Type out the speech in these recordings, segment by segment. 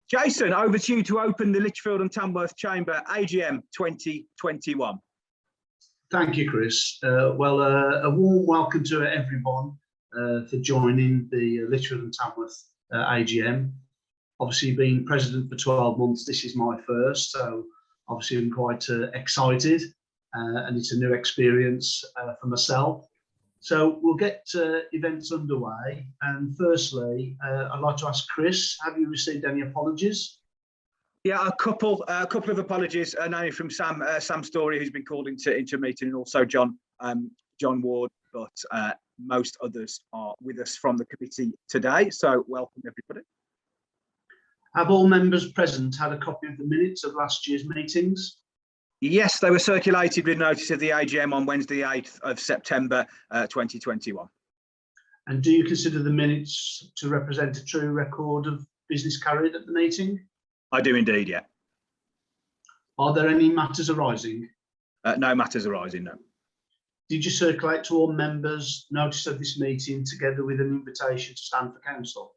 Jason, over to you to open the Lichfield and Tamworth Chamber AGM 2021. Thank you, Chris. A warm welcome to everyone for joining the Lichfield and Tamworth AGM. Obviously, being president for 12 months, this is my first, so obviously I'm quite excited, and it's a new experience for myself. So we'll get events underway. And firstly, I'd like to ask Chris, have you received any apologies? Yeah, a couple of apologies, only from Sam Story, who's been called into meeting, and also John Ward, but most others are with us from the committee today. So welcome everybody. Have all members present had a copy of the minutes of last year's meetings? Yes, they were circulated with notice of the AGM on Wednesday, 8th of September 2021. And do you consider the minutes to represent a true record of business carried at the meeting? I do indeed, yeah. Are there any matters arising? No matters arising, no. Did you circulate to all members notice of this meeting together with an invitation to stand for council?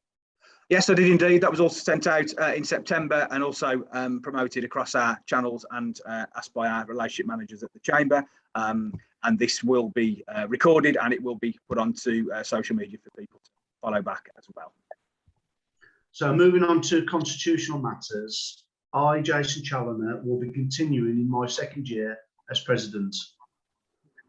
Yes, I did indeed. That was also sent out in September and also promoted across our channels and asked by our relationship managers at the Chamber. And this will be recorded and it will be put onto social media for people to follow back as well. So moving on to constitutional matters, I, Jason Challoner, will be continuing in my second year as president.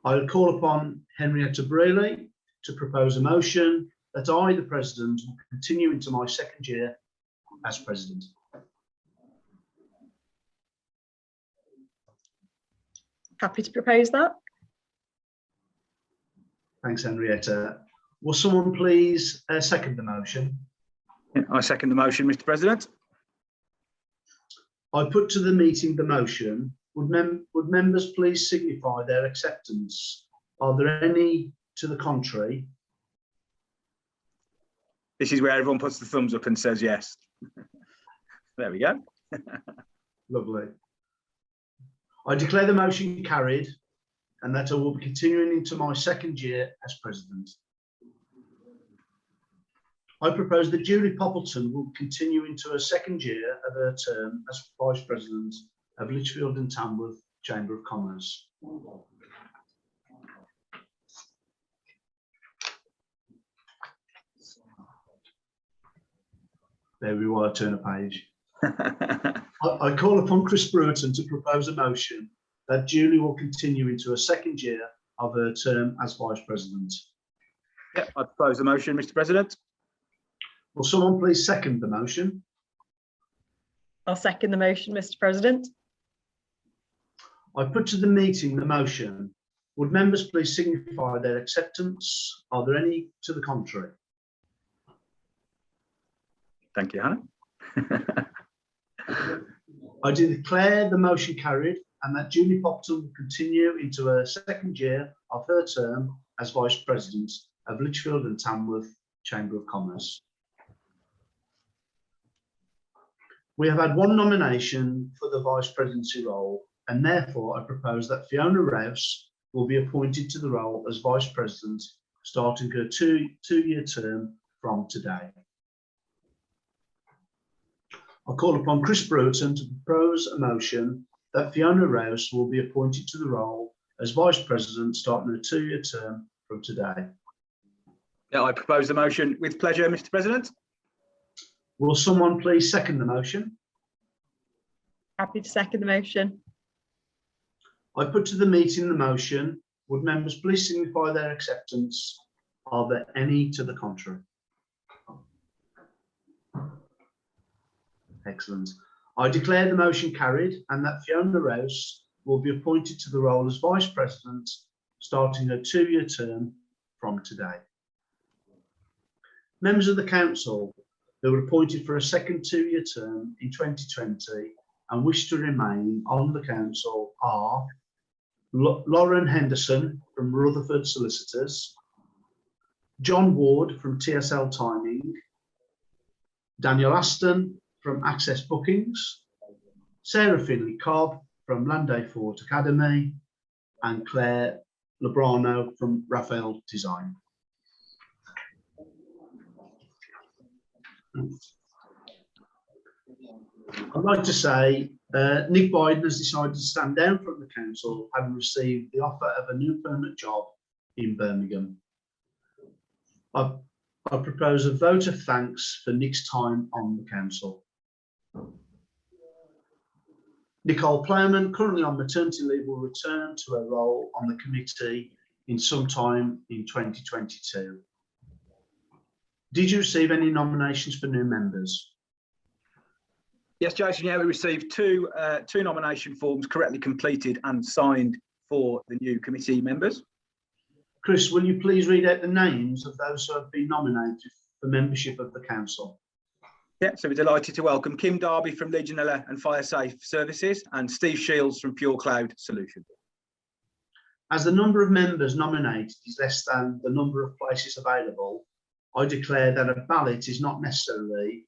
I will call upon Henrietta Brewerton to propose a motion that I, the president, will continue into my second year as president. Happy to propose that. Thanks, Henrietta. Will someone please second the motion? I second the motion, Mr. President. I put to the meeting the motion. Would members please signify their acceptance? Are there any to the contrary? This is where everyone puts the thumbs up and says yes. There we go. Lovely. I declare the motion carried and that I will be continuing into my second year as president. I propose that Julie Poppleton will continue into her second year of her term as Vice President of Lichfield and Tamworth Chamber of Commerce. There we are, turn a page. I call upon Chris Brewerton to propose a motion that Julie will continue into her second year of her term as Vice President. Yeah, I propose the motion, Mr. President. Will someone please second the motion? I'll second the motion, Mr. President. I put to the meeting the motion. Would members please signify their acceptance? Are there any to the contrary? Thank you, Hannah. I declare the motion carried and that Julie Poppleton will continue into her second year of her term as Vice President of Lichfield and Tamworth Chamber of Commerce. We have had one nomination for the Vice Presidency role, and therefore I propose that Fiona Rouse will be appointed to the role as Vice President, starting her two-year term from today. I call upon Chris Brewerton to propose a motion that Fiona Rouse will be appointed to the role as Vice President, starting her two-year term from today. Yeah, I propose the motion with pleasure, Mr. President. Will someone please second the motion? Happy to second the motion. I put to the meeting the motion. Would members please signify their acceptance? Are there any to the contrary? Excellent. I declare the motion carried and that Fiona Rouse will be appointed to the role as Vice President, starting her two-year term from today. Members of the Council who were appointed for a second two-year term in 2020 and wish to remain on the Council are Lauren Henderson from Rutherford Solicitors, John Ward from TSL Timing, Daniel Aston from Access Bookings, Sarah Finley Cobb from Landay Fort Academy, and Claire Lebrano from Raphael Design. I'd like to say Nick Biden has decided to stand down from the council, having received the offer of a new permanent job in Birmingham. I propose a vote of thanks for Nick's time on the council. Nicole Plowman, currently on maternity leave, will return to her role on the committee in some time in 2022. Did you receive any nominations for new members? Yes, Jason, yeah, we received two nomination forms correctly completed and signed for the new committee members. Chris, will you please read out the names of those who have been nominated for membership of the council? Yeah, so we're delighted to welcome Kim Darby from Legionella and Fire Safe Services and Steve Shields from Pure Cloud Solutions. As the number of members nominated is less than the number of places available, I declare that a ballot is not necessary,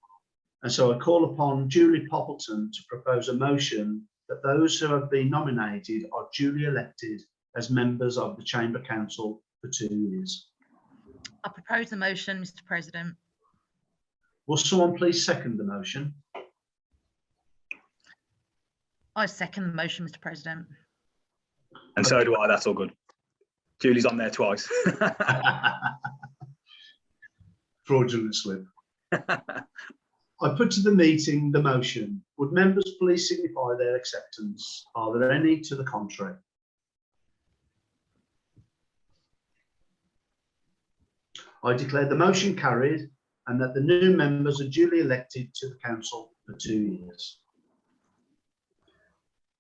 and so I call upon Julie Poppleton to propose a motion that those who have been nominated are duly elected as members of the Chamber Council for 2 years. I propose the motion, Mr. President. Will someone please second the motion? I second the motion, Mr. President. And so do I, that's all good. Julie's on there twice. Fraudulent slip. I put to the meeting the motion. Would members please signify their acceptance? Are there any to the contrary? I declare the motion carried and that the new members are duly elected to the council for 2 years.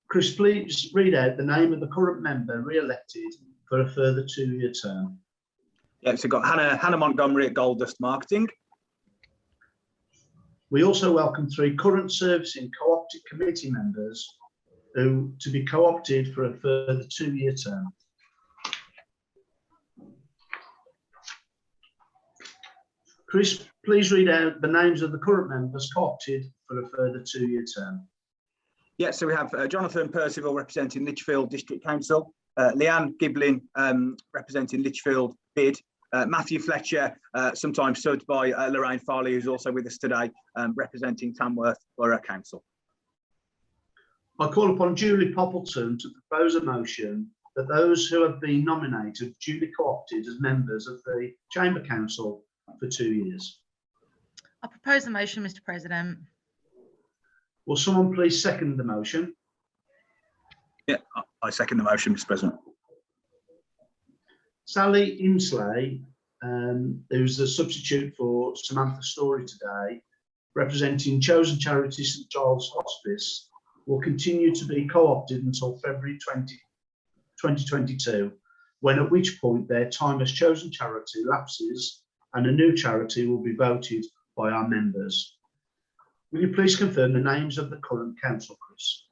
Chris, please read out the name of the current member re-elected for a further 2-year term. Yeah, so we've got Hannah Montgomery at Gold Dust Marketing. We also welcome 3 current servicing co-opted committee members who to be co-opted for a further 2-year term. Chris, please read out the names of the current members co-opted for a further 2-year term. Yeah, so we have Jonathan Percival representing Lichfield District Council, Leanne Giblin representing Lichfield Bid, Matthew Fletcher, sometimes subbed by Lorraine Farley, who's also with us today, representing Tamworth Borough Council. I call upon Julie Poppleton to propose a motion that those who have been nominated duly co-opted as members of the Chamber Council for 2 years. I propose the motion, Mr. President. Will someone please second the motion? Yeah, I second the motion, Mr. President. Sally Insley, who's the substitute for Samantha Story today, representing Chosen Charity St Giles Hospice, will continue to be co-opted until February 2022, when at which point their time as Chosen Charity lapses and a new charity will be voted by our members. Will you please confirm the names of the current council, Chris?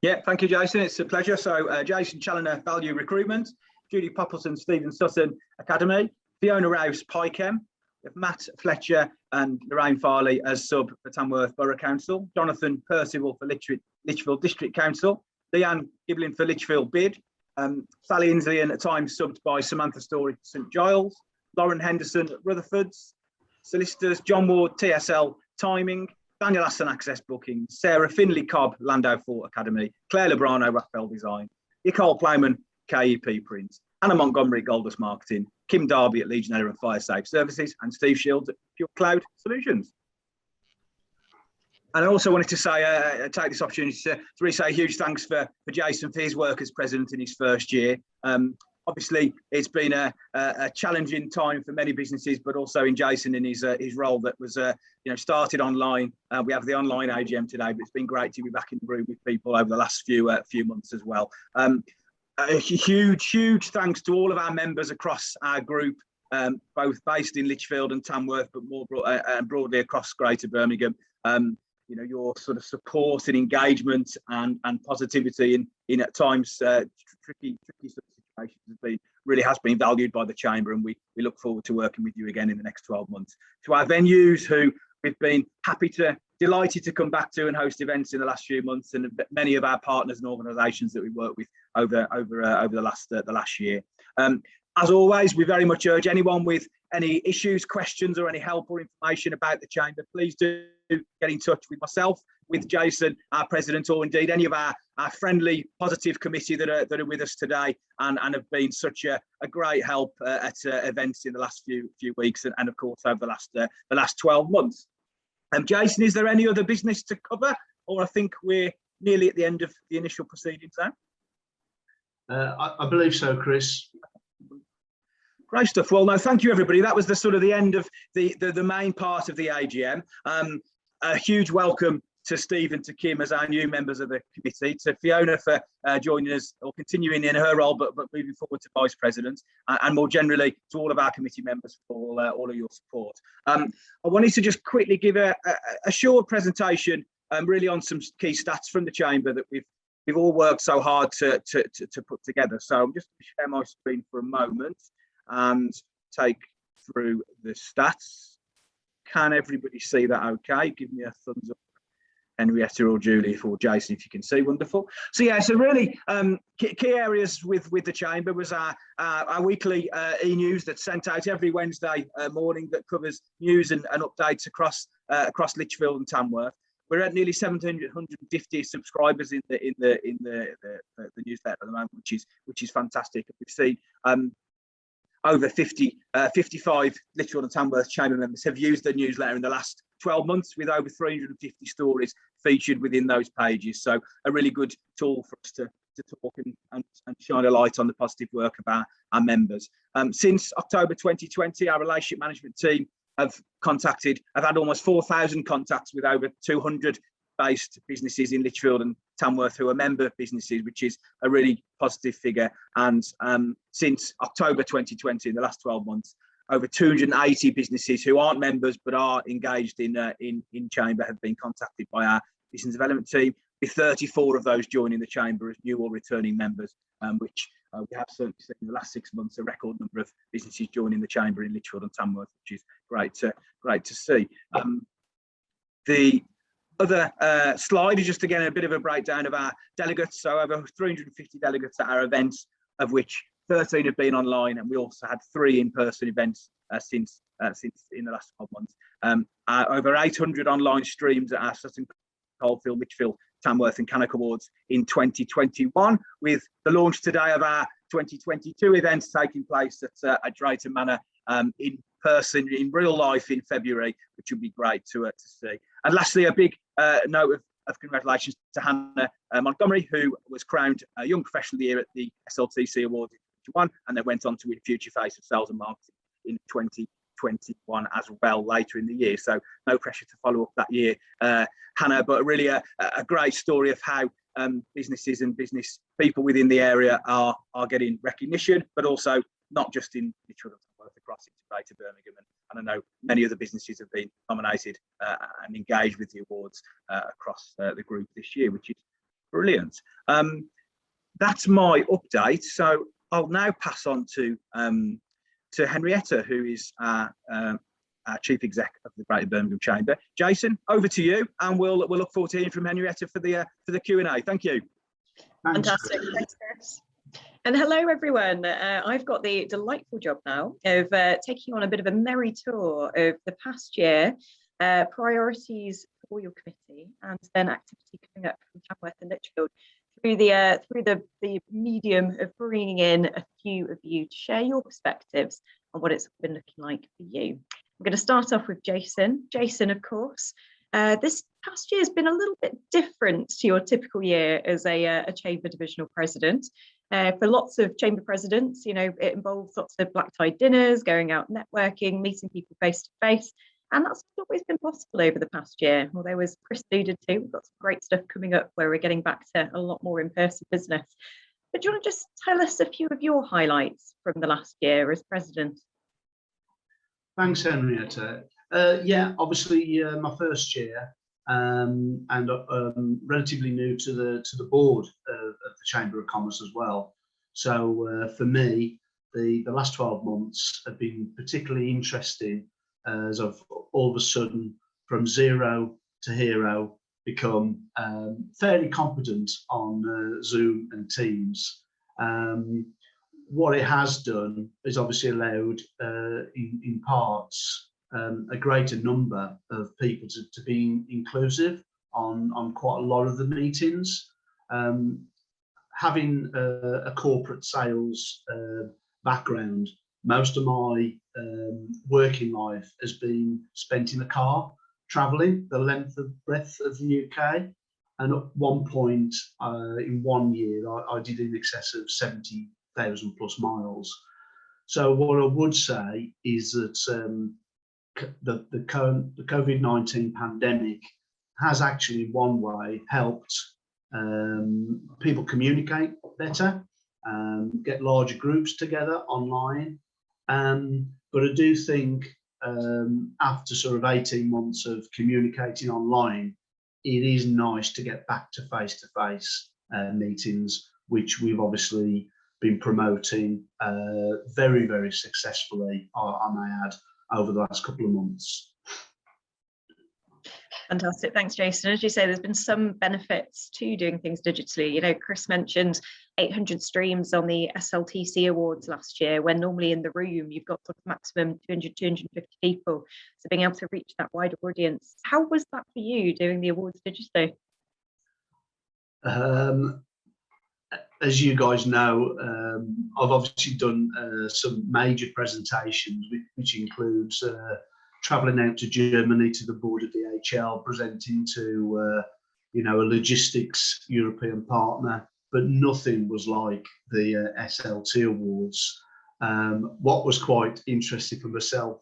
Yeah, thank you, Jason. It's a pleasure. So Jason Challoner, Value Recruitment, Judy Poppleton, Stephen Sutton, Academy, Fiona Rouse, Pychem, Matt Fletcher and Lorraine Farley as sub for Tamworth Borough Council, Jonathan Percival for Lichfield District Council, Leanne Giblin for Lichfield Bid, Sally Inslee and at times subbed by Samantha Story for St Giles, Lauren Henderson at Rutherford's, solicitors John Ward, TSL Timing, Daniel Aston Access Booking, Sarah Finley Cobb, Landau Fort Academy, Claire Lebrano, Raphael Design, Nicole Plowman, KEP Print, Hannah Montgomery, Goldust Marketing, Kim Darby at Legionella and Fire Safe Services, and Steve Shields at Pure Cloud Solutions. And I also wanted to say, take this opportunity to really say a huge thanks for Jason for his work as president in his first year. Obviously, it's been a challenging time for many businesses, but also in Jason in his role that was started online. We have the online AGM today, but it's been great to be back in the room with people over the last few months as well. A huge thanks to all of our members across our group, both based in Lichfield and Tamworth, but more broadly across Greater Birmingham. Your sort of support and engagement and positivity in at times tricky sort of situations has been valued by the Chamber, and we look forward to working with you again in the next 12 months. To our venues who we've been delighted to come back to and host events in the last few months, and many of our partners and organisations that we work with over the last year. As always, we very much urge anyone with any issues, questions or any help or information about the Chamber, please do get in touch with myself, with Jason, our president, or indeed any of our friendly, positive committee that are with us today and have been such a great help at events in the last few weeks and of course over the last 12 months. Jason, is there any other business to cover, or I think we're nearly at the end of the initial proceedings now? I believe so, Chris. Great stuff. Well, no, thank you, everybody. That was the end of the main part of the AGM. A huge welcome to Steve and to Kim as our new members of the committee, to Fiona for joining us or continuing in her role, but moving forward to Vice President, and more generally to all of our committee members for all of your support. I wanted to just quickly give a short presentation really on some key stats from the Chamber that we've all worked so hard to put together. So I'm just going to share my screen for a moment and take through the stats. Can everybody see that okay? Give me a thumbs up, Henrietta or Julie, or Jason, if you can see. Wonderful. So yeah, so really key areas with the Chamber was our weekly e-news that's sent out every Wednesday morning that covers news and updates across Lichfield and Tamworth. We're at nearly 1,750 subscribers in the newsletter at the moment, which is fantastic. We've seen over 55 Lichfield and Tamworth Chamber members have used the newsletter in the last 12 months, with over 350 stories featured within those pages. So a really good tool for us to talk and shine a light on the positive work of our members. Since October 2020, our relationship management team have had almost 4,000 contacts with over 200 based businesses in Lichfield and Tamworth who are member businesses, which is a really positive figure. And since October 2020, in the last 12 months, over 280 businesses who aren't members but are engaged in Chamber have been contacted by our business development team, with 34 of those joining the Chamber as new or returning members, which we have certainly seen in the last 6 months a record number of businesses joining the Chamber in Lichfield and Tamworth, which is great to see. The other slide is just again a bit of a breakdown of our delegates. So over 350 delegates at our events, of which 13 have been online, and we also had 3 in-person events since in the last 12 months. Over 800 online streams at our Sutton Coldfield, Lichfield, Tamworth and Cannock Awards in 2021, with the launch today of our 2022 events taking place at Drayton Manor in person, in real life, in February, which would be great to see. And lastly, a big note of congratulations to Hannah Montgomery, who was crowned Young Professional of the Year at the SLTC Awards in 2021, and then went on to win Future Face of Sales and Marketing in 2021 as well later in the year. So no pressure to follow up that year, Hannah, but really a great story of how businesses and business people within the area are getting recognition, but also not just in Lichfield and Tamworth, across into Greater Birmingham, and I know many other businesses have been nominated and engaged with the awards across the group this year, which is brilliant. That's my update. So I'll now pass on to Henrietta, who is our Chief Exec of the Greater Birmingham Chamber. Jason, over to you, and we'll look forward to hearing from Henrietta for the Q&A. Thank you. Fantastic. Thanks, Chris. And hello, everyone. I've got the delightful job now of taking on a bit of a merry tour of the past year, priorities for your committee, and then activity coming up from Tamworth and Lichfield through the medium of bringing in a few of you to share your perspectives on what it's been looking like for you. I'm going to start off with Jason. Jason, of course, this past year has been a little bit different to your typical year as a Chamber divisional president. For lots of Chamber presidents, you know, it involves lots of black tie dinners, going out networking, meeting people face to face. And that's not always been possible over the past year. Although, as Chris alluded to, we've got some great stuff coming up where we're getting back to a lot more in-person business. But do you want to just tell us a few of your highlights from the last year as president? Thanks, Henrietta. Yeah, obviously my first year, and relatively new to the board of the Chamber of Commerce as well. So for me, the last 12 months have been particularly interesting, as I've all of a sudden, from zero to hero, become fairly competent on Zoom and Teams. What it has done is obviously allowed, in parts, a greater number of people to be inclusive on quite a lot of the meetings. Having a corporate sales background, most of my working life has been spent in a car, travelling the length and breadth of the UK. And at one point in 1 year, I did in excess of 70,000 plus miles. So what I would say is that the COVID-19 pandemic has actually one way helped people communicate better, get larger groups together online. But I do think after sort of 18 months of communicating online, it is nice to get back to face-to-face meetings, which we've obviously been promoting very, very successfully, I may add, over the last couple of months. Fantastic, thanks, Jason. As you say, there's been some benefits to doing things digitally. You know, Chris mentioned 800 streams on the SLTC awards last year, when normally in the room you've got sort of maximum 200, 250 people. So being able to reach that wider audience. How was that for you doing the awards digitally? As you guys know, I've obviously done some major presentations, which includes travelling out to Germany to the board of the DHL, presenting to you know, a logistics European partner, but nothing was like the SLT awards. What was quite interesting for myself,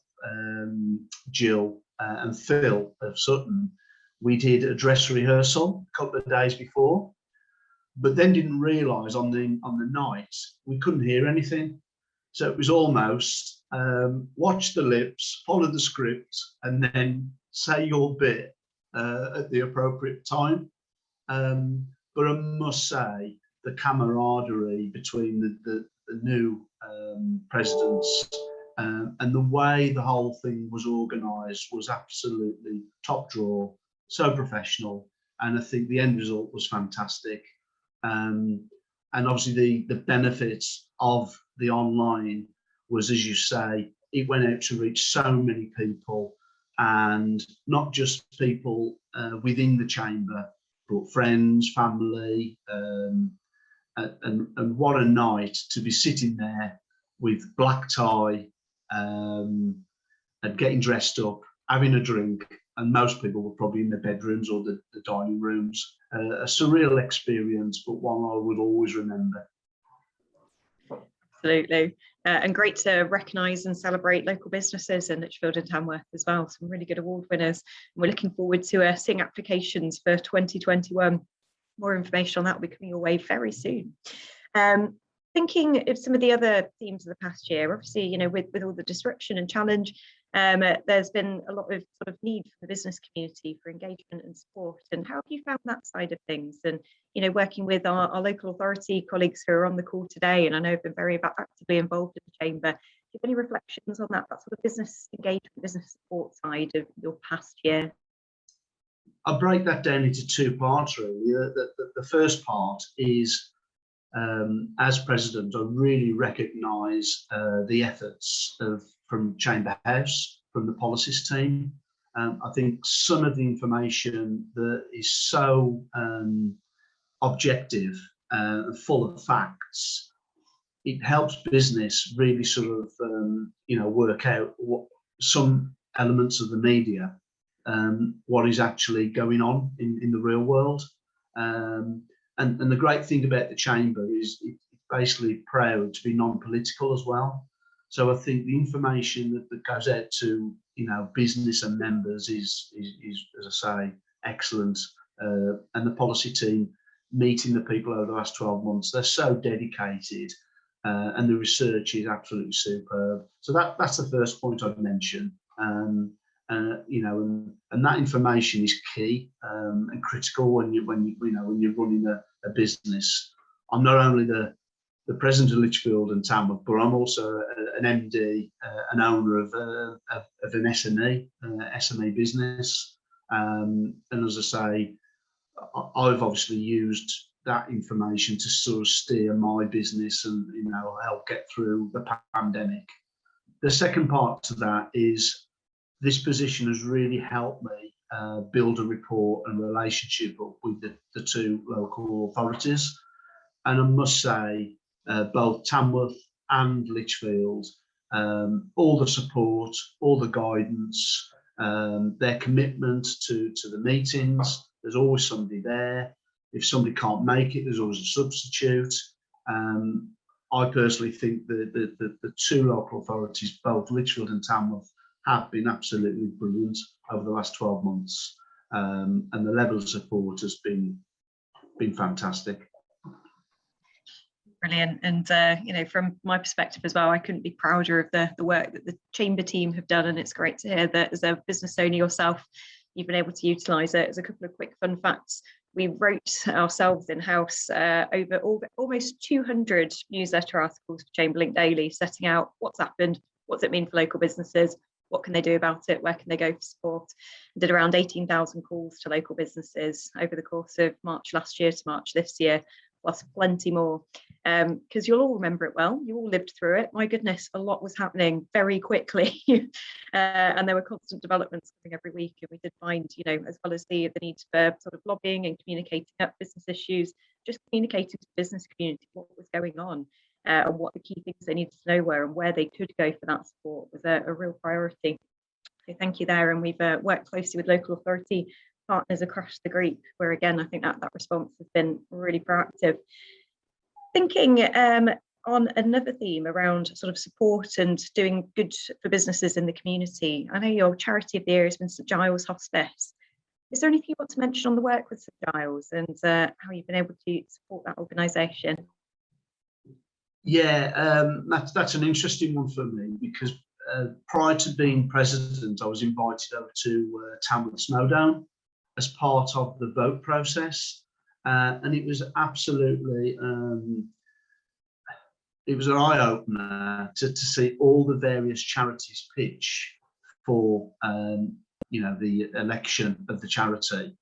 Jill and Phil of Sutton, we did a dress rehearsal a couple of days before, but then didn't realise on the night we couldn't hear anything. So it was almost watch the lips, follow the script, and then say your bit at the appropriate time. But I must say the camaraderie between the new presidents and the way the whole thing was organised was absolutely top drawer, so professional, and I think the end result was fantastic. And obviously the benefits of the online was, as you say, it went out to reach so many people, and not just people within the chamber, but friends, family, and what a night to be sitting there with black tie and getting dressed up, having a drink, and most people were probably in their bedrooms or the dining rooms. A surreal experience, but one I would always remember. Absolutely. And great to recognise and celebrate local businesses in Lichfield and Tamworth as well. Some really good award winners. And we're looking forward to seeing applications for 2021. More information on that will be coming your way very soon. Thinking of some of the other themes of the past year, obviously, you know, with all the disruption and challenge, there's been a lot of sort of need for the business community for engagement and support. And how have you found that side of things? And, you know, working with our local authority colleagues who are on the call today, and I know have been very actively involved in the chamber. Do you have any reflections on that sort of business engagement, business support side of your past year? I'll break that down into two parts, really. The first part is, as president, I really recognise the efforts from Chamber House, from the policies team. I think some of the information that is so objective, full of facts, it helps business really sort of you know, work out what some elements of the media, what is actually going on in the real world. And the great thing about the chamber is it's basically proud to be non-political as well. So I think the information that goes out to, you know, business and members is as I say, excellent. And the policy team meeting the people over the last 12 months, they're so dedicated, and the research is absolutely superb. So that's the first point I'd mention. You know, and that information is key and critical when you're running a business. I'm not only the president of Lichfield and Tamworth, but I'm also an MD, an owner of an SME business. And as I say, I've obviously used that information to sort of steer my business and, you know, help get through the pandemic. The second part to that is this position has really helped me build a rapport and relationship up with the two local authorities. And I must say, both Tamworth and Lichfield, all the support, all the guidance, their commitment to the meetings. There's always somebody there. If somebody can't make it, there's always a substitute. I personally think the two local authorities, both Lichfield and Tamworth, have been absolutely brilliant over the last 12 months, and the level of support has been fantastic. Brilliant. And you know, from my perspective as well, I couldn't be prouder of the work that the chamber team have done, and it's great to hear that as a business owner yourself, you've been able to utilise it. As a couple of quick fun facts, we wrote ourselves in-house over almost 200 newsletter articles for Chamberlink Daily, setting out what's happened, what's it mean for local businesses, what can they do about it, where can they go for support. I did around 18,000 calls to local businesses over the course of March last year to March this year, plus plenty more, because you'll all remember it well. You all lived through it. My goodness, a lot was happening very quickly, and there were constant developments coming every week. And we did find, you know, as well as the need for sort of lobbying and communicating up business issues, just communicating to the business community what was going on, and what the key things they needed to know were, and where they could go for that support was a real priority. So thank you there. And we've worked closely with local authority partners across the group, where again, I think that response has been really proactive. Thinking on another theme around sort of support and doing good for businesses in the community. I know your charity of the year has been St Giles Hospice. Is there anything you want to mention on the work with St Giles and how you've been able to support that organisation? Yeah, that's an interesting one for me, because prior to being president, I was invited over to Tamworth Snowdown as part of the vote process, and it was absolutely it was an eye-opener to see all the various charities pitch for you know, the election of the charity,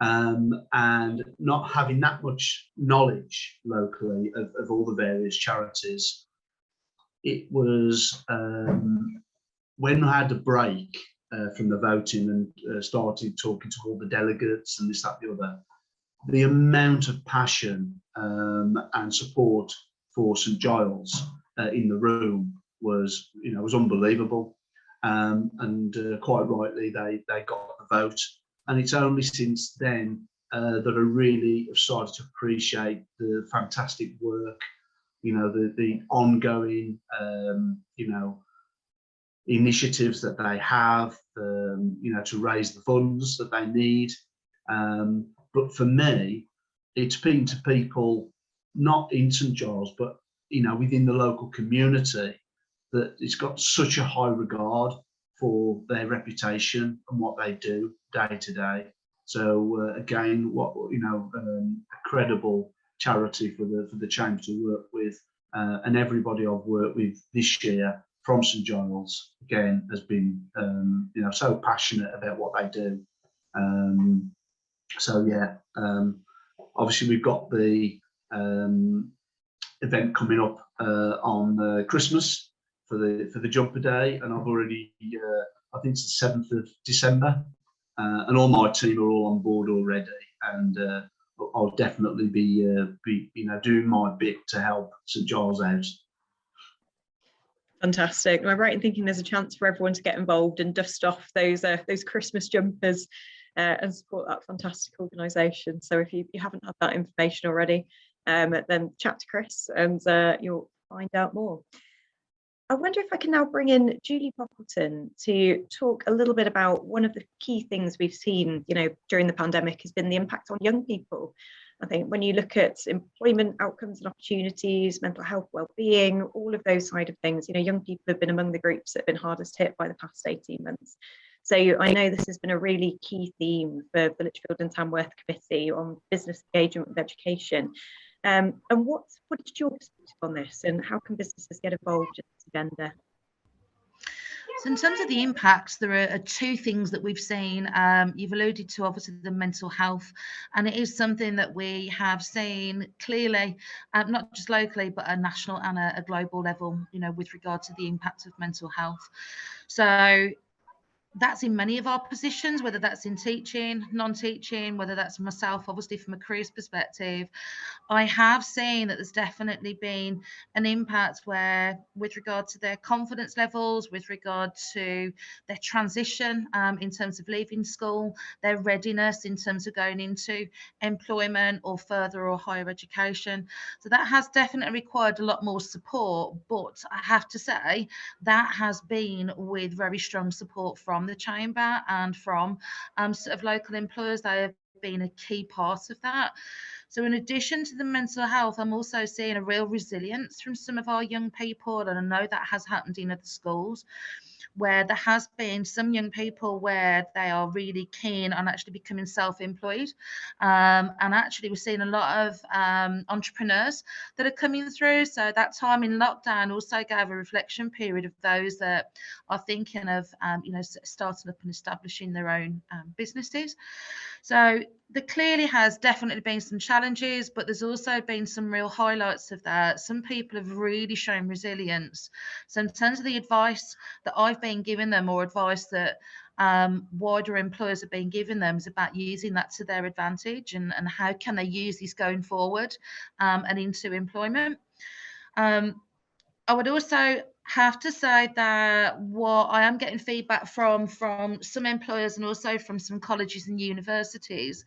and not having that much knowledge locally of all the various charities. It was when I had a break from the voting and started talking to all the delegates and this, that, the other, the amount of passion and support for St Giles in the room was, you know, was unbelievable. And quite rightly, they got the vote. And it's only since then that I really have started to appreciate the fantastic work, you know, the ongoing, you know, initiatives that they have, you know, to raise the funds that they need. But for me, it's been to people not in St Giles, but, you know, within the local community, that it's got such a high regard for their reputation and what they do day to day. So again, what, you know, a credible charity for the chamber to work with, and everybody I've worked with this year from St Giles again has been, you know, so passionate about what they do. So yeah, obviously we've got the event coming up on Christmas for the jumper day, and I've already I think it's the 7th of December, and all my team are all on board already, and I'll definitely be you know, doing my bit to help St Giles out. Fantastic. Am I right in thinking there's a chance for everyone to get involved and dust off those Christmas jumpers and support that fantastic organisation? So if you haven't had that information already, then chat to Chris and you'll find out more. I wonder if I can now bring in Julie Poppleton to talk a little bit about one of the key things we've seen, you know, during the pandemic has been the impact on young people. I think when you look at employment outcomes and opportunities, mental health, well-being, all of those side of things, you know, young people have been among the groups that have been hardest hit by the past 18 months. So I know this has been a really key theme for the Litchfield and Tamworth Committee on business engagement with education. And what is your perspective on this, and how can businesses get involved in this agenda? So in terms of the impacts, there are two things that we've seen. You've alluded to obviously the mental health, and it is something that we have seen clearly, not just locally, but a national and a global level, you know, with regard to the impact of mental health. So that's in many of our positions, whether that's in teaching, non-teaching, whether that's myself, obviously from a careers perspective. I have seen that there's definitely been an impact where, with regard to their confidence levels, with regard to their transition in terms of leaving school, their readiness in terms of going into employment or further or higher education. So that has definitely required a lot more support, but I have to say that has been with very strong support from the chamber and from sort of local employers. They have been a key part of that. So in addition to the mental health, I'm also seeing a real resilience from some of our young people, and I know that has happened in other schools, where there has been some young people where they are really keen on actually becoming self-employed. And actually we're seeing a lot of entrepreneurs that are coming through. So that time in lockdown also gave a reflection period of those that are thinking of, starting up and establishing their own businesses. So there clearly has definitely been some challenges, but there's also been some real highlights of that. Some people have really shown resilience. So in terms of the advice that I've been giving them, or advice that wider employers have been giving them, is about using that to their advantage, and how can they use this going forward and into employment. I would also have to say that what I am getting feedback from some employers and also from some colleges and universities,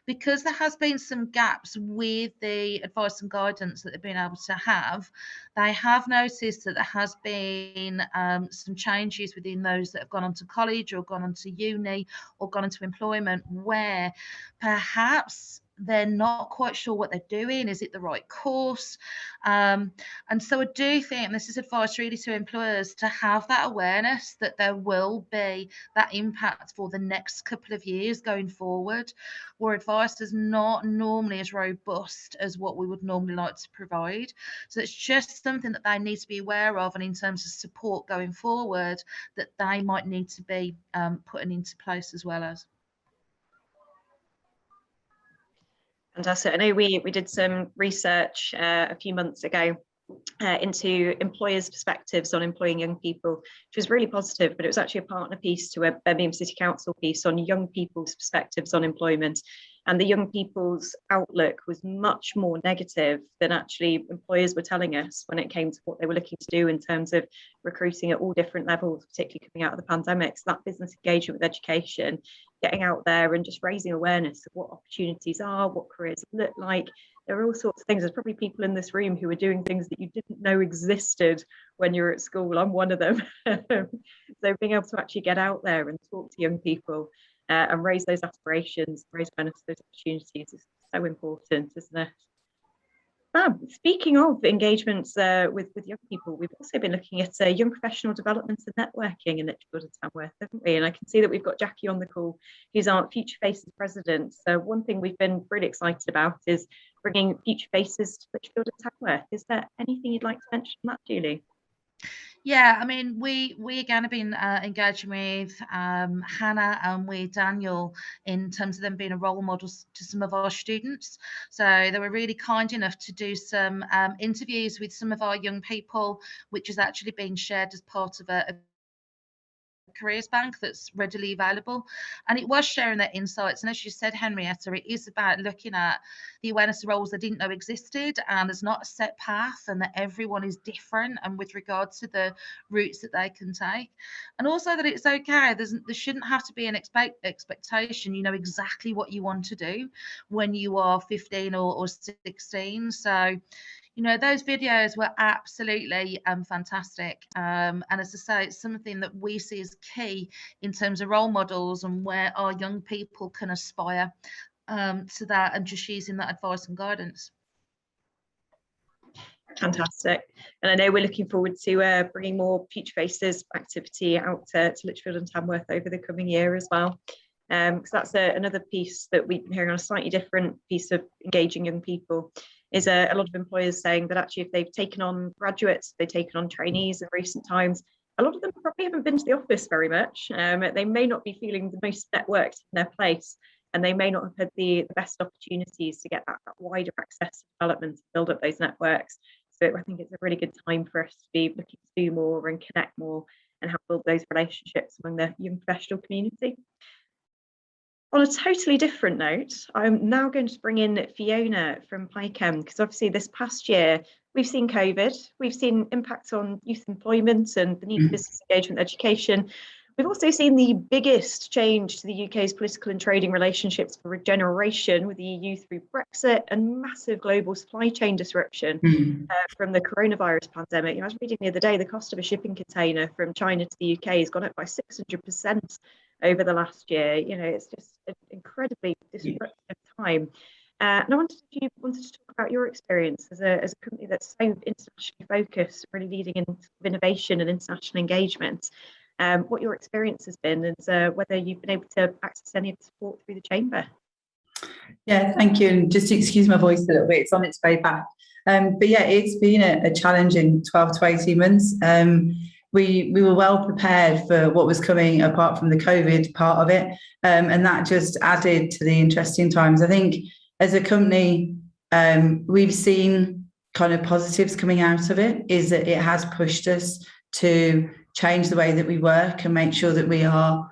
because there has been some gaps with the advice and guidance that they've been able to have, they have noticed that there has been some changes within those that have gone on to college or gone on to uni or gone into employment, where perhaps they're not quite sure what they're doing. Is it the right course? And so I do think, and this is advice really to employers, to have that awareness that there will be that impact for the next couple of years going forward, where advice is not normally as robust as what we would normally like to provide. So it's just something that they need to be aware of, and in terms of support going forward, that they might need to be putting into place as well as. Fantastic. I know we did some research a few months ago into employers' perspectives on employing young people, which was really positive, but it was actually a partner piece to a Birmingham City Council piece on young people's perspectives on employment. And the young people's outlook was much more negative than actually employers were telling us when it came to what they were looking to do in terms of recruiting at all different levels, particularly coming out of the pandemic. So that business engagement with education, getting out there and just raising awareness of what opportunities are, what careers look like. There are all sorts of things. There's probably people in this room who are doing things that you didn't know existed when you were at school. I'm one of them. So being able to actually get out there and talk to young people and raise those aspirations, raise awareness of those opportunities is so important, isn't it? Speaking of engagements with young people, we've also been looking at young professional development and networking in Lichfield and Tamworth, haven't we? And I can see that we've got Jackie on the call, who's our Future Faces president. So one thing we've been really excited about is bringing Future Faces to Lichfield and Tamworth. Is there anything you'd like to mention on that, Julie? Yeah, I mean, we again have been engaging with Hannah and with Daniel in terms of them being a role model to some of our students. So they were really kind enough to do some interviews with some of our young people, which has actually been shared as part of a careers bank that's readily available, and it was sharing their insights. And as you said, Henrietta, it is about looking at the awareness of roles they didn't know existed, and there's not a set path, and that everyone is different, and with regard to the routes that they can take, and also that it's okay. There shouldn't have to be an expectation. You know exactly what you want to do when you are 15 or 16. So you know, those videos were absolutely fantastic. And as I say, it's something that we see as key in terms of role models and where our young people can aspire to that, and just using that advice and guidance. Fantastic. And I know we're looking forward to bringing more Future Faces activity out to Lichfield and Tamworth over the coming year as well. Because that's another piece that we've been hearing on a slightly different piece of engaging young people, is a lot of employers saying that actually if they've taken on graduates, they've taken on trainees in recent times, a lot of them probably haven't been to the office very much. They may not be feeling the most networked in their place, and they may not have had the best opportunities to get that wider access to development, to build up those networks. So I think it's a really good time for us to be looking to do more and connect more and help build those relationships among the young professional community. On a totally different note, I'm now going to bring in Fiona from PICEM, because obviously this past year we've seen COVID, we've seen impacts on youth employment and the need for business engagement education. We've also seen the biggest change to the UK's political and trading relationships for a generation with the EU through Brexit and massive global supply chain disruption from the coronavirus pandemic. I was reading the other day, the cost of a shipping container from China to the UK has gone up by 600% over the last year. It's just an incredibly disruptive time. And I wanted to talk about your experience as a company that's so internationally focused, really leading in innovation and international engagement. What your experience has been, and whether you've been able to access any of the support through the Chamber. Yeah, thank you. And just excuse my voice a little bit, it's on its way back. But yeah, it's been a challenging 12 to 18 months. We were well prepared for what was coming apart from the COVID part of it. And that just added to the interesting times. I think as a company, we've seen kind of positives coming out of it, is that it has pushed us to change the way that we work and make sure that we are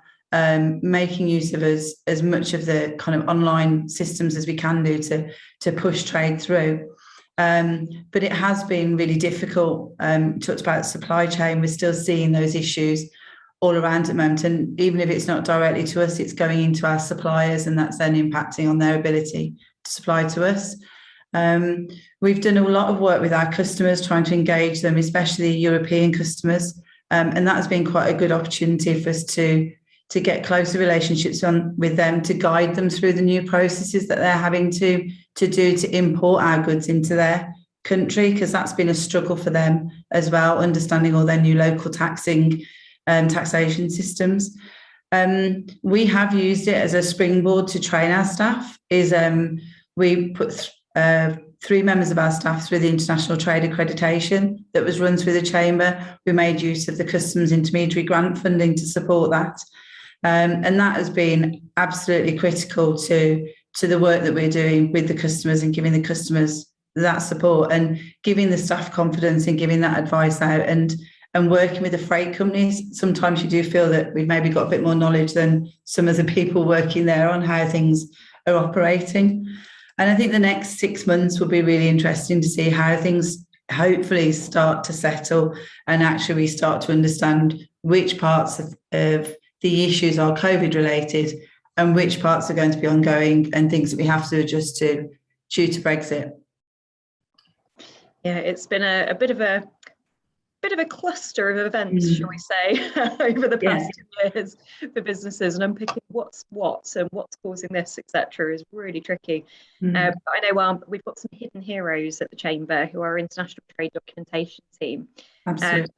making use of as much of the kind of online systems as we can do to push trade through. But it has been really difficult. Talked about supply chain, we're still seeing those issues all around at the moment. And even if it's not directly to us, it's going into our suppliers, and that's then impacting on their ability to supply to us. We've done a lot of work with our customers, trying to engage them, especially European customers. And that has been quite a good opportunity for us to get closer relationships with them, to guide them through the new processes that they're having to do to import our goods into their country, because that's been a struggle for them as well, understanding all their new local taxation systems. We have used it as a springboard to train our staff. We put 3 members of our staff through the international trade accreditation that was run through the Chamber. We made use of the customs intermediary grant funding to support that. And that has been absolutely critical to the work that we're doing with the customers, and giving the customers that support and giving the staff confidence and giving that advice out, and working with the freight companies. Sometimes you do feel that we've maybe got a bit more knowledge than some of the people working there on how things are operating. And I think the next 6 months will be really interesting to see how things hopefully start to settle, and actually we start to understand which parts of the issues are COVID related and which parts are going to be ongoing and things that we have to adjust to due to Brexit. Yeah, it's been a bit of a cluster of events, shall we say, over the past 2 years for businesses, and unpicking what's what and what's causing this, etc., is really tricky. But I know we've got some hidden heroes at the Chamber who are our international trade documentation team. Absolutely.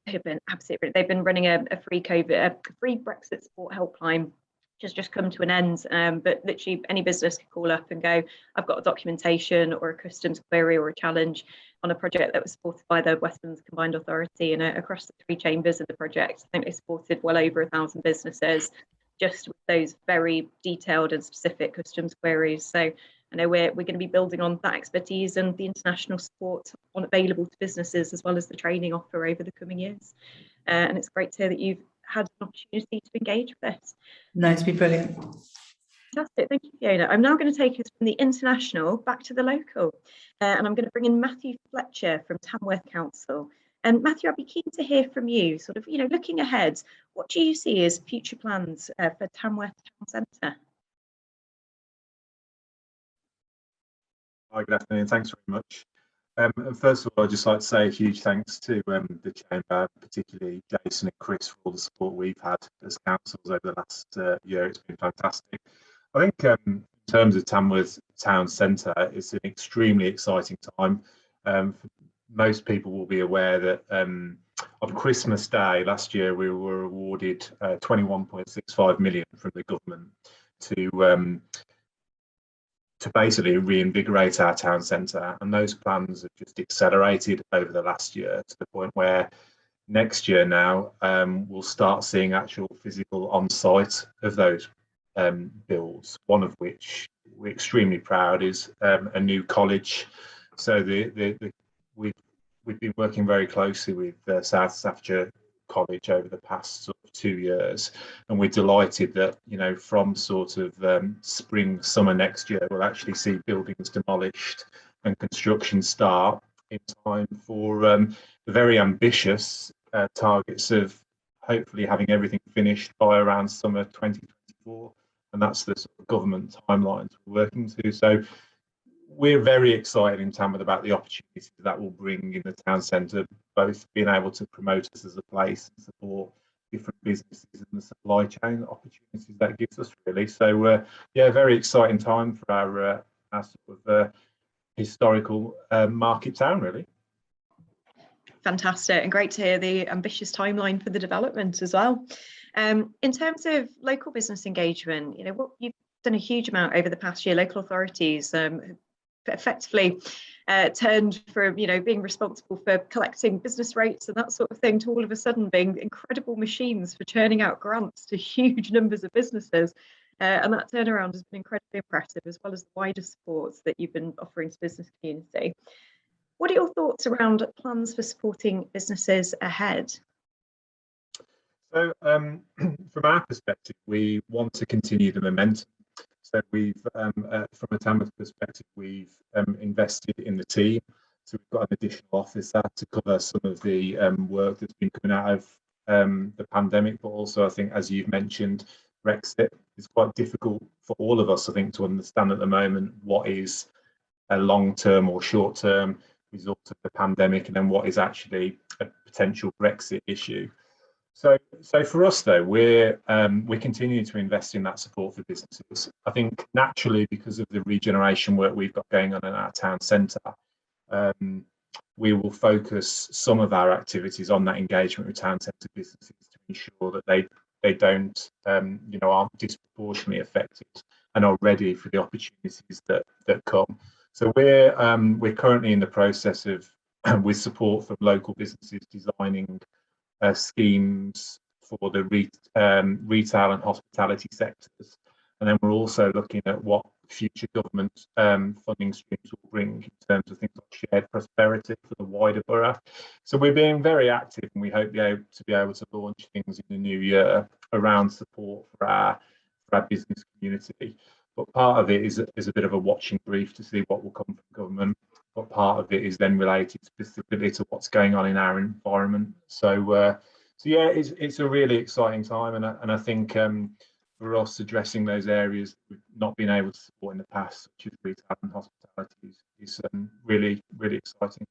Who've been absolutely. They've been running a free Brexit support helpline, which has just come to an end. But literally any business can call up and go, I've got a documentation or a customs query or a challenge on a project that was supported by the West Midlands Combined Authority, and across the 3 chambers of the project, I think they supported well over 1,000 businesses just with those very detailed and specific customs queries. So I know we're going to be building on that expertise and the international support available to businesses, as well as the training offer over the coming years. And it's great to hear that you've had an opportunity to engage with this. No, it's been brilliant. Fantastic, thank you, Fiona. I'm now going to take us from the international back to the local, and I'm going to bring in Matthew Fletcher from Tamworth Council. And Matthew, I'd be keen to hear from you, sort of, looking ahead, what do you see as future plans for Tamworth Town Centre? Hi, good afternoon. Thanks very much. First of all, I'd just like to say a huge thanks to the Chamber, particularly Jason and Chris, for all the support we've had as councils over the last year. It's been fantastic. I think in terms of Tamworth Town Centre, it's an extremely exciting time. Most people will be aware that on Christmas Day last year, we were awarded 21.65 million from the government to basically reinvigorate our town centre, and those plans have just accelerated over the last year to the point where next year now we'll start seeing actual physical on-site of those builds, one of which we're extremely proud is a new college. So we've been working very closely with South Staffordshire college over the past sort of 2 years, and we're delighted that, you know, from sort of spring, summer next year, we'll actually see buildings demolished and construction start in time for the very ambitious targets of hopefully having everything finished by around summer 2024, and that's the sort of government timelines we're working to. So we're very excited in Tamworth about the opportunities that will bring in the town centre, both being able to promote us as a place and support different businesses and the supply chain opportunities that gives us, really. So yeah, very exciting time for our sort of historical market town, really. Fantastic, and great to hear the ambitious timeline for the development as well. In terms of local business engagement, you know, what you've done a huge amount over the past year. Local authorities effectively turned from, you know, being responsible for collecting business rates and that sort of thing to all of a sudden being incredible machines for churning out grants to huge numbers of businesses. And that turnaround has been incredibly impressive, as well as the wider supports that you've been offering to business community. What are your thoughts around plans for supporting businesses ahead? So from our perspective, we want to continue the momentum. So we've, from a Tamworth perspective, we've invested in the team. So we've got an additional officer to cover some of the work that's been coming out of the pandemic, but also I think, as you've mentioned, Brexit is quite difficult for all of us, I think, to understand at the moment what is a long-term or short-term result of the pandemic, and then what is actually a potential Brexit issue. So for us, though, we're continuing to invest in that support for businesses. I think naturally, because of the regeneration work we've got going on in our town centre, we will focus some of our activities on that engagement with town centre businesses to ensure that they don't, you know, aren't disproportionately affected and are ready for the opportunities that come. So we're currently in the process of, with support from local businesses, designing schemes for the retail and hospitality sectors, and then we're also looking at what future government funding streams will bring in terms of things like shared prosperity for the wider borough. So we're being very active, and we hope to be able to launch things in the new year around support for our business community. But part of it is a bit of a watching brief to see what will come from government. But part of it is then related specifically to what's going on in our environment. So yeah, it's a really exciting time, and I think for us, addressing those areas we've not been able to support in the past, such as retail and hospitality, is really, really exciting.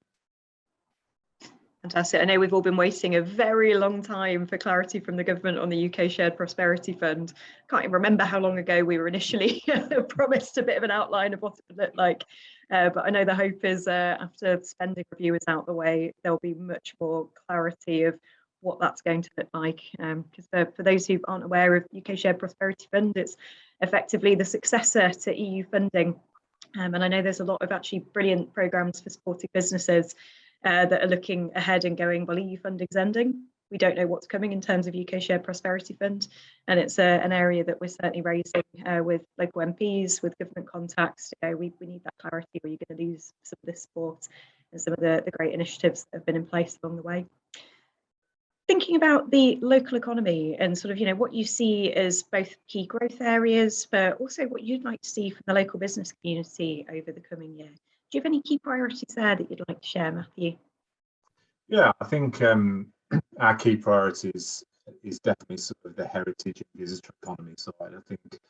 Fantastic. I know we've all been waiting a very long time for clarity from the government on the UK Shared Prosperity Fund. Can't even remember how long ago we were initially promised a bit of an outline of what it would look like. But I know the hope is after the spending review is out the way, there'll be much more clarity of what that's going to look like. Because for those who aren't aware of UK Shared Prosperity Fund, it's effectively the successor to EU funding. And I know there's a lot of actually brilliant programmes for supporting businesses that are looking ahead and going, well, EU funding's ending. We don't know what's coming in terms of UK Shared Prosperity Fund. And it's an area that we're certainly raising with local MPs, with government contacts to go, we need that clarity, or you're going to lose some of this support and some of the great initiatives that have been in place along the way. Thinking about the local economy and sort of, you know, what you see as both key growth areas, but also what you'd like to see from the local business community over the coming year. Do you have any key priorities there that you'd like to share, Matthew? Yeah, I think our key priorities is definitely sort of the heritage and visitor economy side. I think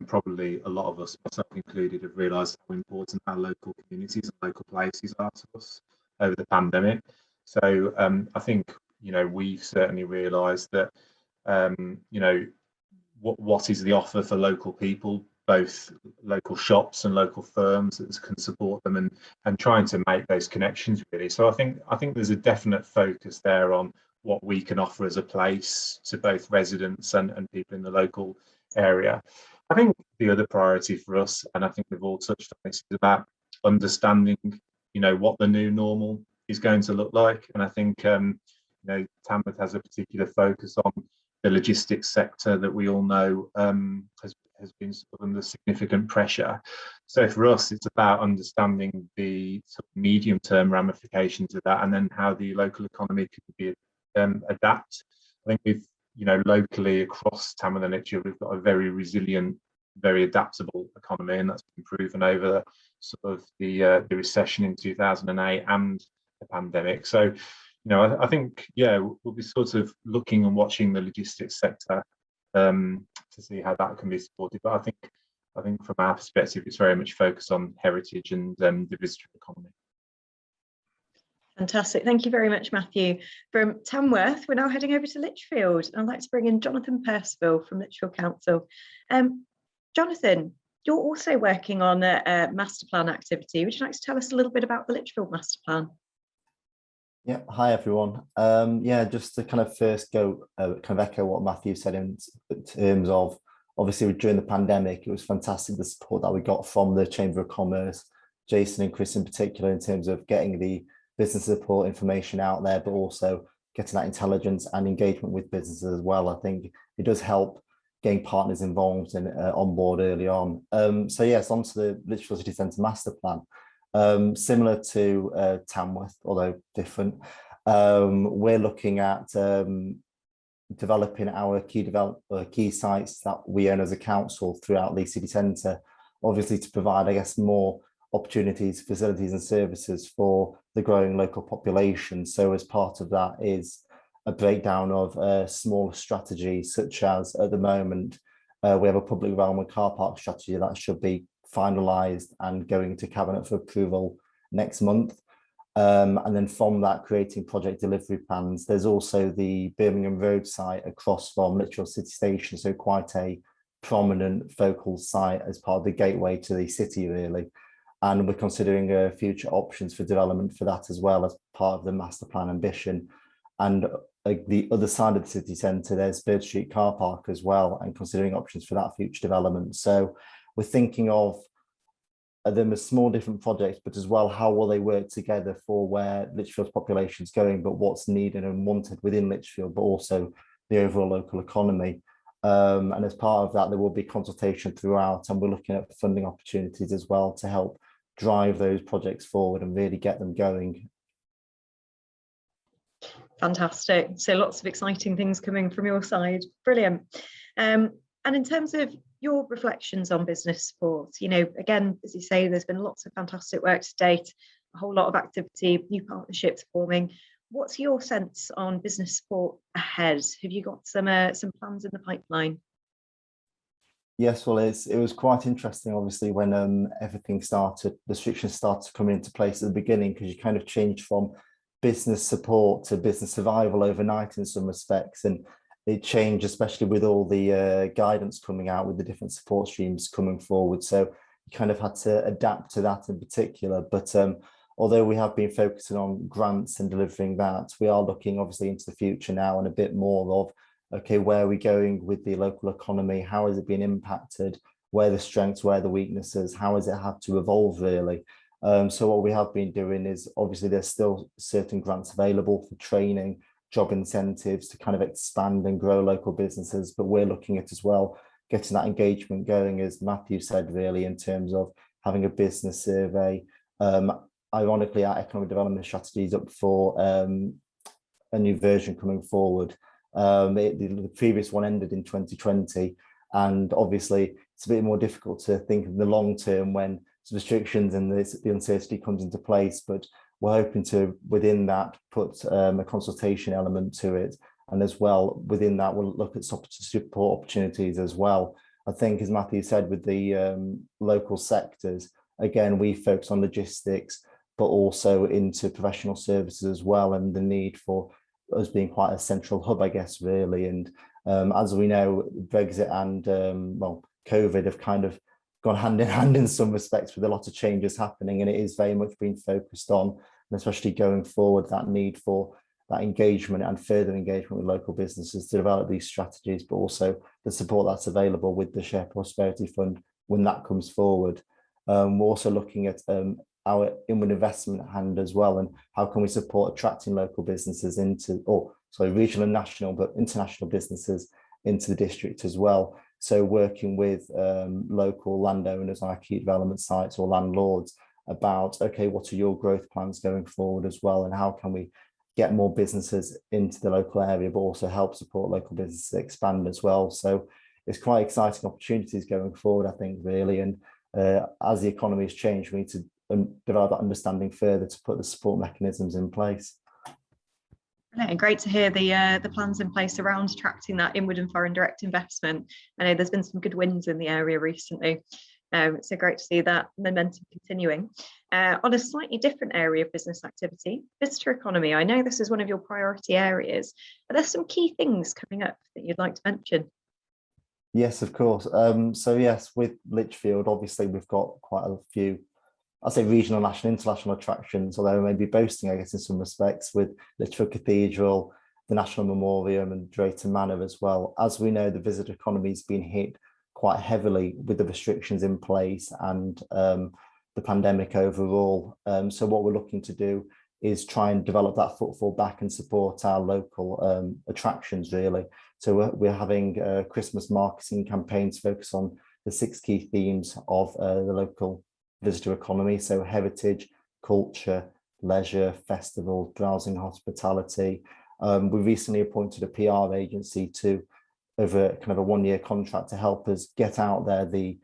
probably a lot of us, myself included, have realised how important our local communities and local places are to us over the pandemic. So I think, you know, we've certainly realised that, you know, what is the offer for local people, both local shops and local firms that can support them, and trying to make those connections, really. So I think there's a definite focus there on what we can offer as a place to both residents and people in the local area. I think the other priority for us, and I think we've all touched on this, is about understanding, you know, what the new normal is going to look like. And I think, you know, Tamworth has a particular focus on the logistics sector that we all know has been sort of under significant pressure. So for us, it's about understanding the sort of medium-term ramifications of that, and then how the local economy can be adapt. I think we've, locally across Tamworth and Lichfield, we've got a very resilient, very adaptable economy, and that's been proven over sort of the recession in 2008 and the pandemic. So, I think, we'll be sort of looking and watching the logistics sector to see how that can be supported. But I think from our perspective, it's very much focused on heritage and the visitor economy. Fantastic. Thank you very much, Matthew. From Tamworth, we're now heading over to Lichfield. I'd like to bring in Jonathan Percival from Lichfield Council. Jonathan, you're also working on a master plan activity. Would you like to tell us a little bit about the Lichfield master plan? Yeah, hi everyone. Just to kind of first go, kind of echo what Matthew said in terms of, obviously during the pandemic, it was fantastic the support that we got from the Chamber of Commerce, Jason and Chris in particular, in terms of getting the business support information out there, but also getting that intelligence and engagement with businesses as well. I think it does help getting partners involved and on board early on. So yes, onto the Lichfield City Centre master plan. Similar to Tamworth, although different. We're looking at developing our key sites that we own as a council throughout the city centre, obviously to provide, I guess, more opportunities, facilities and services for the growing local population. So as part of that is a breakdown of smaller strategies, such as at the moment, we have a public realm and car park strategy that should be finalised and going to Cabinet for approval next month. And then from that, creating project delivery plans. There's also the Birmingham Road site across from Lichfield City Station, so quite a prominent focal site as part of the gateway to the city, really. And we're considering future options for development for that as well as part of the master plan ambition. And the other side of the city centre, there's Bird Street car park as well, and considering options for that future development. So we're thinking of them as small different projects, but as well, how will they work together for where Lichfield's population is going, but what's needed and wanted within Lichfield, but also the overall local economy. And as part of that, there will be consultation throughout, and we're looking at funding opportunities as well to help drive those projects forward and really get them going. Fantastic. So lots of exciting things coming from your side. Brilliant. And in terms of your reflections on business support, again, as you say, there's been lots of fantastic work to date, a whole lot of activity, new partnerships forming. What's your sense on business support ahead? Have you got some plans in the pipeline? Yes, well, it was quite interesting, obviously, when everything started, restrictions started to come into place at the beginning, because you kind of changed from business support to business survival overnight in some respects. And it changed, especially with all the guidance coming out with the different support streams coming forward. So you kind of had to adapt to that in particular. But although we have been focusing on grants and delivering that, we are looking obviously into the future now and a bit more of, okay, where are we going with the local economy? How has it been impacted? Where are the strengths, where are the weaknesses? How has it had to evolve, really? So what we have been doing is, obviously there's still certain grants available for training, job incentives to kind of expand and grow local businesses, but we're looking at as well getting that engagement going, as Matthew said, really, in terms of having a business survey. Ironically, our economic development strategy is up for a new version coming forward. The previous one ended in 2020, and obviously it's a bit more difficult to think of the long term when restrictions and the uncertainty comes into place, but we're hoping to, within that, put a consultation element to it, and as well within that we'll look at support opportunities as well. I think, as Matthew said, with the local sectors, again, we focus on logistics, but also into professional services as well, and the need for us being quite a central hub, I guess, really. And as we know, Brexit and COVID have kind of gone hand in hand in some respects, with a lot of changes happening, and it is very much being focused on, and especially going forward, that need for that engagement and further engagement with local businesses to develop these strategies, but also the support that's available with the Shared Prosperity Fund when that comes forward. We're also looking at our inward investment hand as well, and how can we support attracting local businesses into, regional and national, but international businesses into the district as well. So working with local landowners on our key development sites or landlords about, okay, what are your growth plans going forward as well, and how can we get more businesses into the local area, but also help support local businesses expand as well. So it's quite exciting opportunities going forward, I think, really. And as the economy has changed, we need to develop that understanding further to put the support mechanisms in place. Yeah, great to hear the plans in place around attracting that inward and foreign direct investment. I know there's been some good wins in the area recently. So great to see that momentum continuing. On a slightly different area of business activity, visitor economy. I know this is one of your priority areas, but there's some key things coming up that you'd like to mention. Yes, of course. So yes, with Lichfield, obviously we've got quite a few, I'd say regional, national, international attractions, although maybe boasting, I guess, in some respects, with Litchfield Cathedral, the National Memorial and Drayton Manor as well. As we know, the visitor economy has been hit quite heavily with the restrictions in place and the pandemic overall. So what we're looking to do is try and develop that footfall back and support our local attractions, really. So we're having Christmas marketing campaigns focus on the 6 key themes of the local visitor economy. So heritage, culture, leisure, festival, browsing, hospitality. We recently appointed a PR agency to, over kind of a 1-year contract, to help us get out there the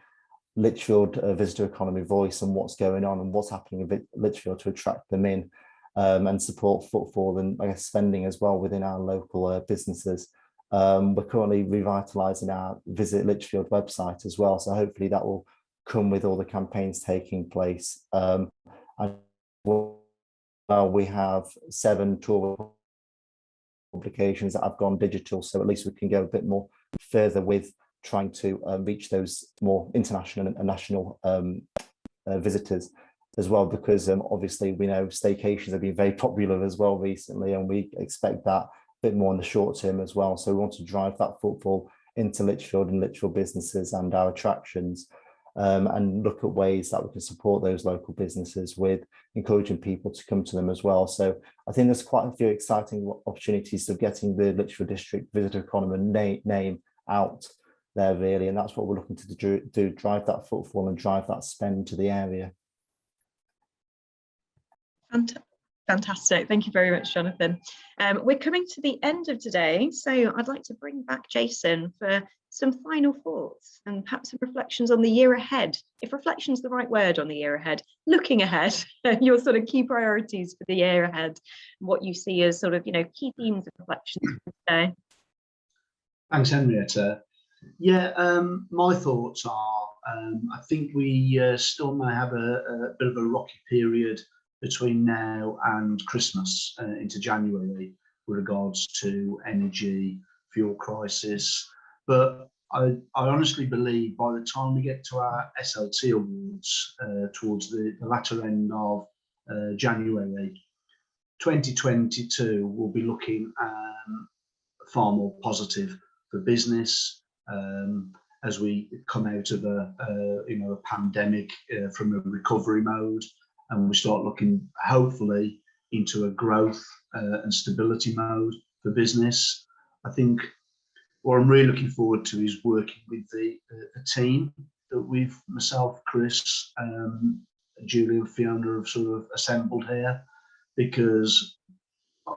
Lichfield visitor economy voice and what's going on and what's happening in Lichfield to attract them in and support footfall and, I guess, spending as well within our local businesses. We're currently revitalising our Visit Lichfield website as well, so hopefully that will come with all the campaigns taking place. And we have 7 tour publications that have gone digital, so at least we can go a bit more further with trying to reach those more international and national visitors as well, because obviously we know staycations have been very popular as well recently, and we expect that a bit more in the short term as well. So we want to drive that footfall into Lichfield and Lichfield businesses and our attractions, and look at ways that we can support those local businesses with encouraging people to come to them as well. So I think there's quite a few exciting opportunities of getting the Lichfield District Visitor Economy name out there, really, and that's what we're looking to do, drive that footfall and drive that spend to the area. Fantastic. Thank you very much, Jonathan. We're coming to the end of today, so I'd like to bring back Jason for some final thoughts and perhaps some reflections on the year ahead. If reflection's the right word on the year ahead, looking ahead, your sort of key priorities for the year ahead, what you see as sort of, key themes of reflections for today. Thanks, Henrietta. Yeah, my thoughts are, I think we still may have a bit of a rocky period between now and Christmas into January with regards to energy, fuel crisis. But I honestly believe by the time we get to our SLT awards towards the latter end of January, 2022 will be looking far more positive for business as we come out of a pandemic from a recovery mode, and we start looking hopefully into a growth and stability mode for business. I think what I'm really looking forward to is working with the team that we've, myself, Chris, Julie and Fiona have sort of assembled here, because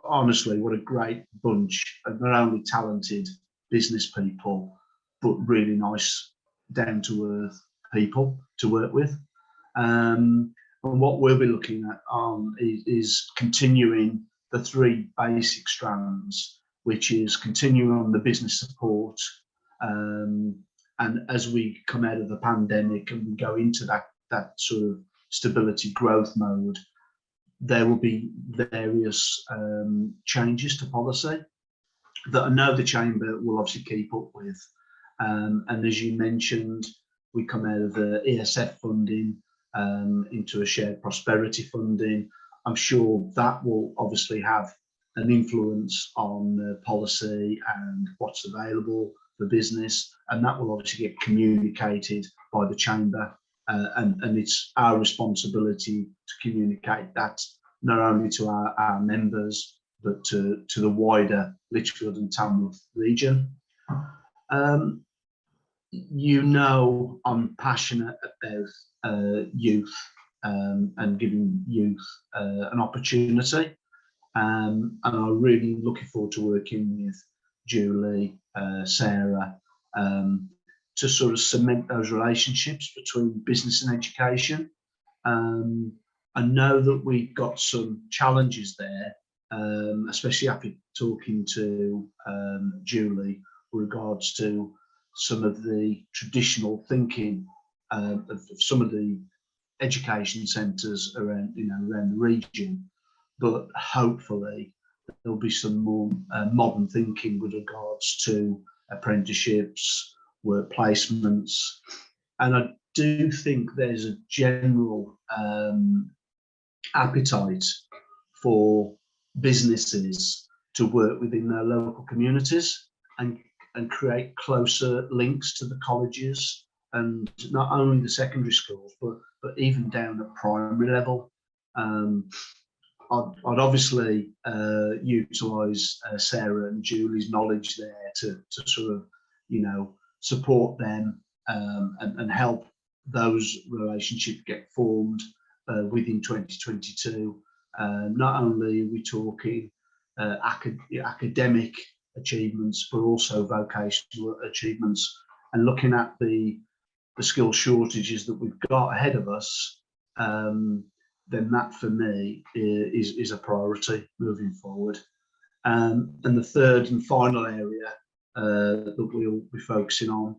honestly, what a great bunch of not only talented business people, but really nice, down-to-earth people to work with. And what we'll be looking at is continuing the 3 basic strands, which is continuing on the business support. And as we come out of the pandemic and we go into that sort of stability growth mode, there will be various changes to policy that I know the Chamber will obviously keep up with. And as you mentioned, we come out of the ESF funding into a shared prosperity funding. I'm sure that will obviously have an influence on policy and what's available for business, and that will obviously get communicated by the Chamber, and it's our responsibility to communicate that not only to our members but to the wider Lichfield and Tamworth region. I'm passionate about youth and giving youth an opportunity. And I'm really looking forward to working with Julie, Sarah, to sort of cement those relationships between business and education. I know that we've got some challenges there, especially after talking to Julie with regards to some of the traditional thinking of some of the education centres around, around the region, but hopefully there'll be some more modern thinking with regards to apprenticeships, work placements, and I do think there's a general appetite for businesses to work within their local communities and create closer links to the colleges and not only the secondary schools, but even down at primary level. I'd obviously utilise Sarah and Julie's knowledge there to sort of, support them and help those relationships get formed within 2022. Not only are we talking academic achievements, but also vocational achievements, and looking at the skill shortages that we've got ahead of us, then that for me is a priority moving forward. And the third and final area that we'll be focusing on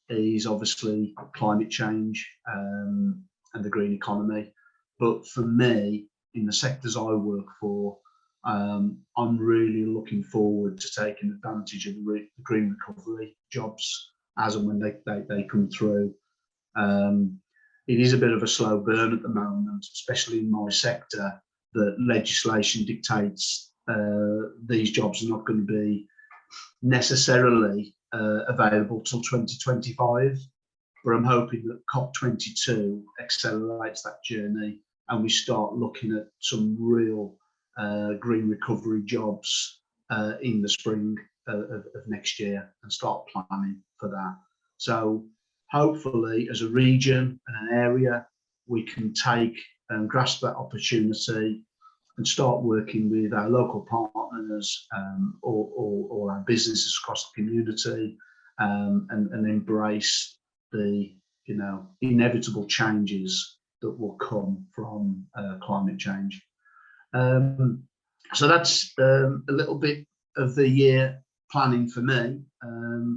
is obviously climate change and the green economy. But for me, in the sectors I work for, I'm really looking forward to taking advantage of the green recovery jobs as and when they come through. It is a bit of a slow burn at the moment, especially in my sector, that legislation dictates these jobs are not going to be necessarily available till 2025. But I'm hoping that COP22 accelerates that journey and we start looking at some real green recovery jobs in the spring of next year and start planning for that. So hopefully as a region and an area, we can take and grasp that opportunity and start working with our local partners or our businesses across the community and embrace the inevitable changes that will come from climate change. So that's a little bit of the year planning for me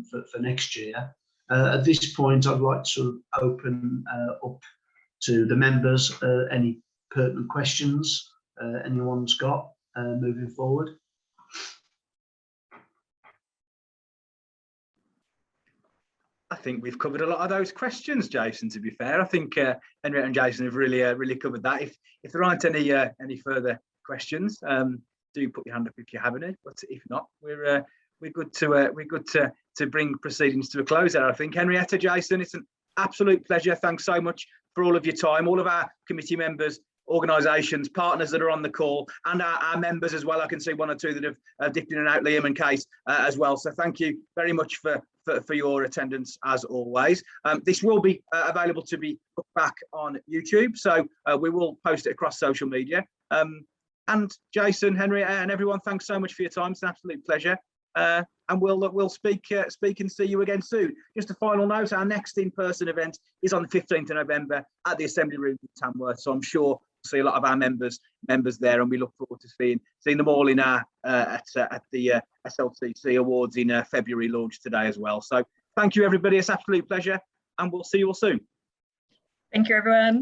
for next year. At this point, I'd like to open up to the members any pertinent questions anyone's got moving forward. I think we've covered a lot of those questions, Jason. To be fair, I think Henrietta and Jason have really covered that. If there aren't any further questions, do put your hand up if you have any. But if not, we're good to bring proceedings to a close there. I think Henrietta, Jason, it's an absolute pleasure. Thanks so much for all of your time, all of our committee members, organisations, partners that are on the call, and our members as well. I can see one or two that have dipped in and out, Liam and Kate as well. So thank you very much for your attendance as always. This will be available to be put back on YouTube, so we will post it across social media. And Jason, Henrietta, and everyone, thanks so much for your time. It's an absolute pleasure. And we'll speak and see you again soon. Just a final note, our next in-person event is on the 15th of November at the Assembly Room in Tamworth. So I'm sure we'll see a lot of our members there, and we look forward to seeing them all in our at the SLTC Awards in February launch today as well. So thank you, everybody. It's an absolute pleasure, and we'll see you all soon. Thank you, everyone.